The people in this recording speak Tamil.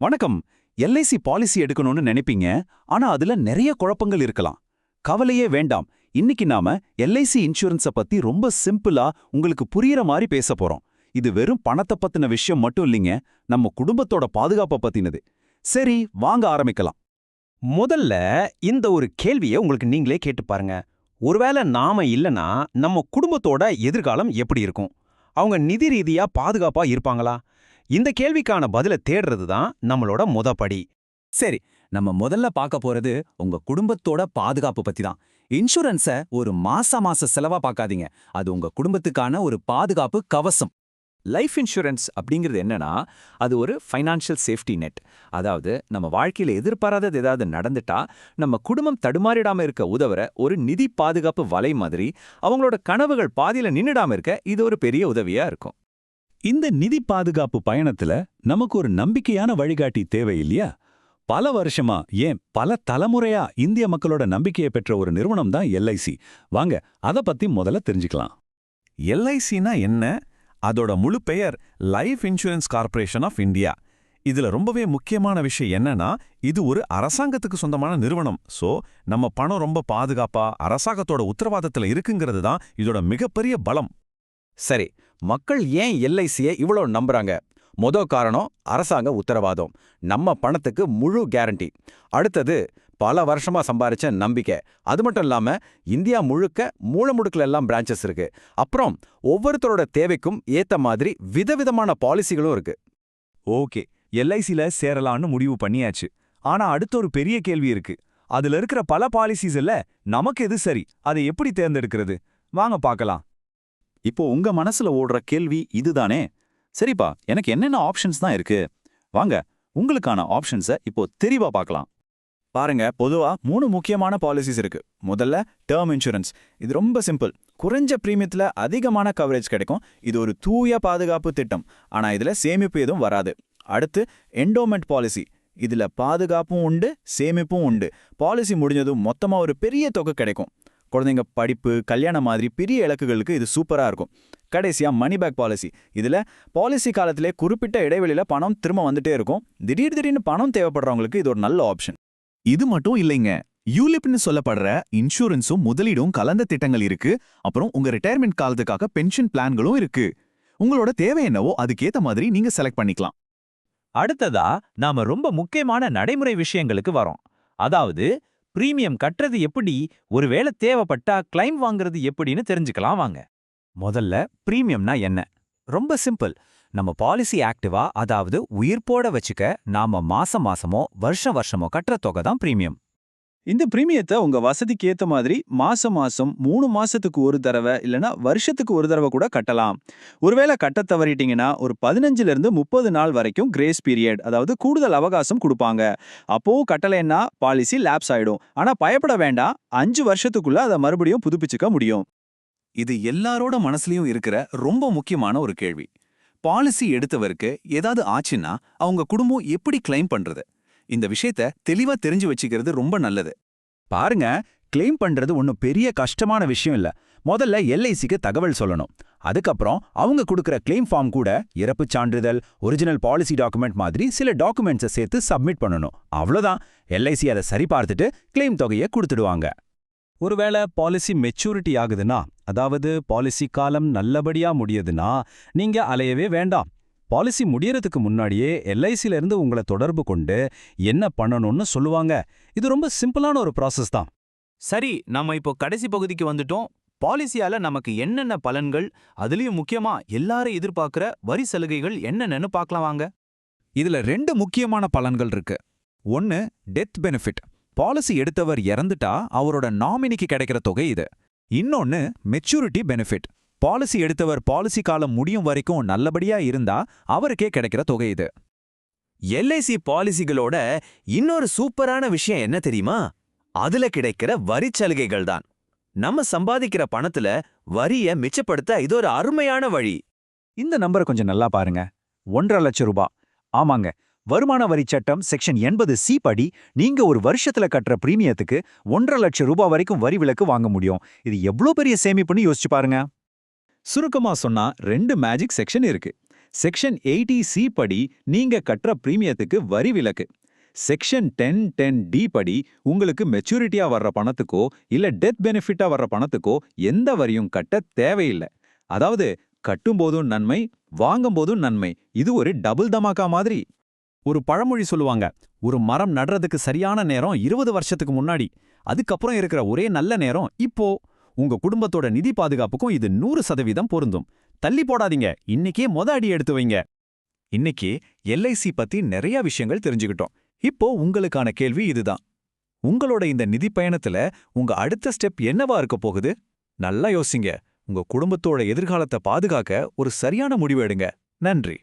வணக்கம். எல்ஐசி பாலிசி எடுக்கணும்னு நினைப்பீங்க, ஆனா அதுல நிறைய குழப்பங்கள் இருக்கலாம். கவலையே வேண்டாம். இன்னைக்கு நாம எல்ஐசி இன்சூரன்ஸ பத்தி ரொம்ப சிம்பிளா உங்களுக்கு புரியற மாதிரி பேச போறோம். இது வெறும் பணத்தை பத்தின விஷயம் மட்டும் இல்லைங்க, நம்ம குடும்பத்தோட பாதுகாப்பை பத்தினது. சரி, வாங்க ஆரம்பிக்கலாம். முதல்ல இந்த ஒரு கேள்வியை உங்களுக்கு நீங்களே கேட்டு பாருங்க. ஒருவேளை நாம இல்லனா நம்ம குடும்பத்தோட எதிர்காலம் எப்படி இருக்கும்? அவங்க நிதி ரீதியா பாதுகாப்பா இருப்பாங்களா? இந்த கேள்விக்கான பதில தேடுறது தான் நம்மளோட படி. சரி, நம்ம முதல்ல பார்க்க போறது உங்க குடும்பத்தோட பாதுகாப்பு பத்தி தான். இன்சூரன்ஸ ஒரு மாச செலவா பார்க்காதீங்க. அது உங்க குடும்பத்துக்கான ஒரு பாதுகாப்பு கவசம். லைஃப் இன்சூரன்ஸ் அப்படிங்கிறது என்னன்னா, அது ஒரு ஃபைனான்ஷியல் சேஃப்டி நெட். அதாவது நம்ம வாழ்க்கையில எதிர்பாராதது ஏதாவது நடந்துட்டா நம்ம குடும்பம் தடுமாறிடாம இருக்க உதவுற ஒரு நிதி பாதுகாப்பு வலை மாதிரி. அவங்களோட கனவுகள் பாதியில நின்னுடாம இருக்க இது ஒரு பெரிய உதவியா இருக்கும். இந்த நிதி பாதுகாப்பு பயணத்துல நமக்கு ஒரு நம்பிக்கையான வழிகாட்டி தேவை இல்லையா? பல வருஷமா, ஏன் பல தலைமுறையா இந்திய மக்களோட நம்பிக்கையை பெற்ற ஒரு நிறுவனம் தான் எல்ஐசி. வாங்க அத பத்தி முதல்ல தெரிஞ்சுக்கலாம். எல்ஐசினா என்ன? அதோட முழு பெயர் life insurance corporation of India. இதுல ரொம்பவே முக்கியமான விஷயம் என்னன்னா, இது ஒரு அரசாங்கத்துக்கு சொந்தமான நிறுவனம். சோ நம்ம பணம் ரொம்ப பாதுகாப்பா அரசாங்கத்தோட உத்தரவாதத்துல இருக்குங்கிறது தான் இதோட மிகப்பெரிய பலம். சரி, மக்கள் ஏன் எல்ஐசியை இவ்வளோ நம்புறாங்க? காரணம் அரசாங்க உத்தரவாதம். நம்ம பணத்துக்கு முழு கேரண்டி. அடுத்தது பல வருஷமா சம்பாரிச்ச நம்பிக்கை. அது மட்டும் இல்லாம இந்தியா முழுக்க மூலமுடுக்குல எல்லாம் பிரான்ச்சஸ் இருக்கு. அப்புறம் ஒவ்வொருத்தரோட தேவைக்கும் ஏத்த மாதிரி விதவிதமான பாலிசிகளும் இருக்கு. ஓகே, எல்ஐசில சேரலான்னு முடிவு பண்ணியாச்சு. ஆனா அடுத்த ஒரு பெரிய கேள்வி இருக்கு. அதுல இருக்கிற பல பாலிசிஸ் இல்ல, நமக்கு எது சரி? அதை எப்படி தேர்ந்தெடுக்கிறது? வாங்க பார்க்கலாம். இப்போ உங்க மனசுல ஓடுற கேள்வி இதுதானே? சரிப்பா, எனக்கு என்னென்ன ஆப்ஷன்ஸ் தான் இருக்கு? வாங்க உங்களுக்கான ஆப்ஷன்ஸை இப்போ தெளிவா பார்க்கலாம். பாருங்க, பொதுவா 3 முக்கியமான பாலிசிஸ் இருக்கு. முதல்ல டேர்ம் இன்சூரன்ஸ். இது ரொம்ப சிம்பிள். குறைஞ்ச பிரீமியத்துல அதிகமான கவரேஜ் கிடைக்கும். இது ஒரு தூய பாதுகாப்பு திட்டம். ஆனா இதுல சேமிப்பு எதுவும் வராது. அடுத்து என்டோமெண்ட் பாலிசி. இதுல பாதுகாப்பும் உண்டு, சேமிப்பும் உண்டு. பாலிசி முடிஞ்சதும் மொத்தமா ஒரு பெரிய தொகை கிடைக்கும். குழந்தைங்க படிப்பு, கல்யாணம் மாதிரி பெரிய இலக்குகளுக்கு இது சூப்பரா இருக்கும். கடைசியா மணி பேக் பாலிசி. இதுல பாலிசி காலத்திலே குறிப்பிட்ட இடைவெளியில பணம் திரும்ப வந்துட்டே இருக்கும். திடீர்னு பணம் தேவைப்படுறவங்களுக்கு இது ஒரு நல்ல ஆப்ஷன். இது மட்டும் இல்லைங்க, யூலிப்னு சொல்லப்படுற இன்சூரன்ஸும் முதலீடும் கலந்த திட்டங்கள் இருக்கு. அப்புறம் உங்க ரிட்டையர்மெண்ட் காலத்துக்காக பென்ஷன் பிளான்களும் இருக்கு. உங்களோட தேவை என்னவோ அதுக்கேத்த மாதிரி நீங்க செலக்ட் பண்ணிக்கலாம். அடுத்ததா நாம ரொம்ப முக்கியமான நடைமுறை விஷயங்களுக்கு வரோம். அதாவது பிரீமியம் கட்டுறது எப்படி, ஒருவேளை தேவைப்பட்டா கிளைம் வாங்குறது எப்படின்னு தெரிஞ்சுக்கலாம் வாங்க. முதல்ல பிரீமியம்னா என்ன? ரொம்ப சிம்பிள். நம்ம பாலிசி ஆக்டிவா, அதாவது உயிர்ப்போட வச்சுக்க நாம மாசமோ வருஷமோ கட்டுற தொகை தான் பிரீமியம். இந்த பிரீமியத்தை உங்க வசதிக்கு ஏத்த மாதிரி மாசம் 3 மாசத்துக்கு ஒரு தடவை இல்லனா வருஷத்துக்கு ஒரு தடவை கூட கட்டலாம். ஒருவேளை கட்ட தவறிட்டீங்கன்னா ஒரு 15ல இருந்து 30 நாள் வரைக்கும் கிரேஸ் பீரியட், அதாவது கூடுதல் அவகாசம் கொடுப்பாங்க. அப்போவும் கட்டலைன்னா பாலிசி லேப்ஸ் ஆயிடும். ஆனா பயப்பட வேண்டாம், 5 வருஷத்துக்குள்ள அதை மறுபடியும் புதுப்பிச்சுக்க முடியும். இது எல்லாரோட மனசுலயும் இருக்கிற ரொம்ப முக்கியமான ஒரு கேள்வி. பாலிசி எடுத்தவருக்கு ஏதாவது ஆச்சுன்னா அவங்க குடும்பம் எப்படி கிளைம் பண்றது? இந்த விஷயத்த தெளிவா தெரிஞ்சு வச்சுக்கிறது ரொம்ப நல்லது. பாருங்க, கிளைம் பண்றது ஒன்னும் பெரிய கஷ்டமான விஷயம் இல்ல. முதல்ல எல்ஐசிக்கு தகவல் சொல்லணும். அதுக்கப்புறம் அவங்க கொடுக்கிற கிளைம் ஃபார்ம் கூட இறப்புச் சான்றிதழ், ஒரிஜினல் பாலிசி டாக்குமெண்ட் மாதிரி சில டாக்குமெண்ட்ஸை சேர்த்து சப்மிட் பண்ணணும். அவ்வளவுதான். எல்ஐசி அதை சரி பார்த்துட்டு கிளைம் தொகையை கொடுத்துடுவாங்க. ஒருவேளை பாலிசி மெச்சூரிட்டி ஆகுதுன்னா, அதாவது பாலிசி காலம் நல்லபடியா முடியுதுன்னா, நீங்க அலையவே வேண்டாம். பாலிசி முடியறதுக்கு முன்னாடியே எல்ஐசில இருந்து உங்களை தொடர்பு கொண்டு என்ன பண்ணணும்னு சொல்லுவாங்க. இது ரொம்ப சிம்பிளான ஒரு ப்ராசஸ் தான். சரி, நம்ம இப்போ கடைசி பகுதிக்கு வந்துட்டோம். பாலிசியால நமக்கு என்னென்ன பலன்கள், அதுலயும் முக்கியமா எல்லாரும் எதிர்பார்க்கிற வரி சலுகைகள் என்னென்னு பார்க்கலாம் வாங்க. இதுல 2 முக்கியமான பலன்கள் இருக்கு. ஒன்னு டெத் பெனிஃபிட். பாலிசி எடுத்தவர் இறந்துட்டா அவரோட நாமினிக்கு கிடைக்கிற தொகை இது. இன்னொன்னு மெச்சூரிட்டி பெனிஃபிட். பாலிசி எடுத்தவர் பாலிசி காலம் முடியும் வரைக்கும் நல்லபடியா இருந்தா அவருக்கே கிடைக்கிற தொகை இது. எல்ஐசி பாலிசிகளோட இன்னொரு சூப்பரான விஷயம் என்ன தெரியுமா? அதுல கிடைக்கிற வரி சலுகைகள் தான். நம்ம சம்பாதிக்கிற பணத்துல வரிய மிச்சப்படுத்த இது ஒரு அருமையான வழி. இந்த நம்பரை கொஞ்சம் நல்லா பாருங்க. 1.5 லட்சம் ரூபாய். ஆமாங்க, வருமான வரி சட்டம் செக்ஷன் 80C படி நீங்க ஒரு வருஷத்துல கட்டுற பிரீமியத்துக்கு 1.5 லட்சம் ரூபாய் வரைக்கும் வரி விலக்கு வாங்க முடியும். இது எவ்வளவு பெரிய சேமிப்புன்னு யோசிச்சு பாருங்க. சுருக்கமா சொன்னா 2 மேஜிக் செக்ஷன் இருக்கு. செக்ஷன் 80C படி நீங்க கட்டுற பிரீமியத்துக்கு வரி விலக்கு. செக்ஷன் 1010D படி உங்களுக்கு மெச்சூரிட்டியா வர்ற பணத்துக்கோ இல்ல டெத் பெனிஃபிட்டா வர்ற பணத்துக்கோ எந்த வரியும் கட்ட தேவையில்லை. அதாவது கட்டும்போதும் நன்மை, வாங்கும்போதும் நன்மை. இது ஒரு டபுள் தமாக்கா மாதிரி. ஒரு பழமொழி சொல்லுவாங்க, ஒரு மரம் நடுறதுக்கு சரியான நேரம் 20 வருஷத்துக்கு முன்னாடி, அதுக்கப்புறம் இருக்கிற ஒரே நல்ல நேரம் இப்போ. உங்க குடும்பத்தோட நிதி பாதுகாப்புக்கும் இது 100% பொருந்தும். தள்ளி போடாதீங்க, இன்னைக்கே அடி எடுத்து வைங்க. இன்னைக்கு எல்ஐசி பத்தி நிறைய விஷயங்கள் தெரிஞ்சுக்கிட்டோம். இப்போ உங்களுக்கான கேள்வி இதுதான். உங்களோட இந்த நிதி பயணத்துல உங்க அடுத்த ஸ்டெப் என்னவா இருக்க போகுது? நல்லா யோசிங்க. உங்க குடும்பத்தோட எதிர்காலத்தை பாதுகாக்க ஒரு சரியான முடிவு எடுங்க. நன்றி.